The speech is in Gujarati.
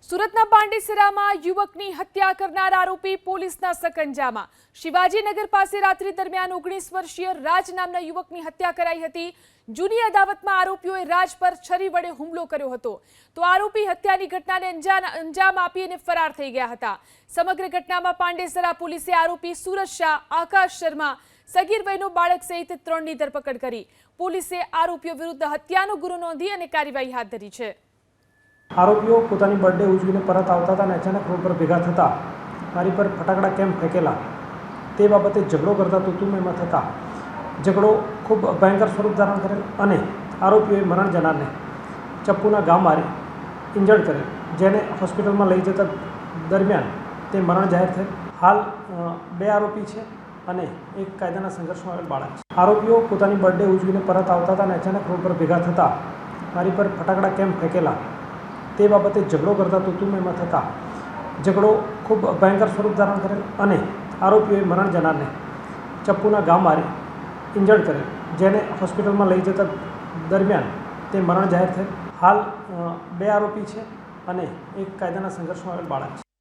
સુરતના પાંડેસરામાં યુવકની હત્યા કરનાર આરોપી પોલીસના સકંજામાં। શિવાજીનગર પાસે રાત્રિ દરમિયાન 19 વર્ષીય રાજ નામના યુવકની હત્યા કરાઈ હતી। જૂની અદાવતમાં આરોપીઓએ રાજ પર છરી વડે હુમલો કર્યો હતો તો આરોપી હત્યાની ઘટનાને અંજામ આપી અને ફરાર થઈ ગયા હતા। સમગ્ર ઘટનામાં પાંડેસરા પોલીસે આરોપી સુરજ શાહ, આકાશ શર્મા, સગીર વયનો બાળક સહિત 3ની ધરપકડ કરી। પોલીસે આરોપીઓ વિરુદ્ધ હત્યાનો ગુનો નોંધી અને કાર્યવાહી હાથ ધરી છે। आरोपीओ પોતાની બર્થડે ઉજવીને પરત આવતા હતા અને અચાનક રોડ પર ભેગા થતા મારી પર ફટાકડા કેમ ફેંકેલા તે બાબતે ઝઘડો કરતા તુતુમેમાં થતા ઝઘડો ખૂબ ભયંકર સ્વરૂપ ધારણ કરેલ અને આરોપીઓએ મરણ જનારને ચપ્પુના ઘા મારી ઇન્જર્ડ કરેલ, જેને હોસ્પિટલમાં લઈ જતા દરમિયાન તે મરણ જાહેર થયેલ। હાલ 2 આરોપી છે અને એક કાયદાના સંઘર્ષમાં આવેલ બાળક છે। આરોપીઓ પોતાની બર્થડે ઉજવીને પરત આવતા હતા અને અચાનક રોડ પર ભેગા થતા મારી પર ફટાકડા કેમ ફેંકેલા તે બાબતે ઝઘડો કરતા તુતુમેમાં થતા ઝઘડો ખૂબ ભયંકર સ્વરૂપ ધારણ કરેલ અને આરોપીઓએ મરણ જનારને ચપ્પુના ઘા મારી ઇન્જર્ડ કરેલ, જેને હોસ્પિટલમાં લઈ જતા દરમિયાન તે મરણ જાહેર થયેલ। હાલ 2 આરોપી છે અને એક કાયદાના સંઘર્ષમાં આવેલ બાળક છે।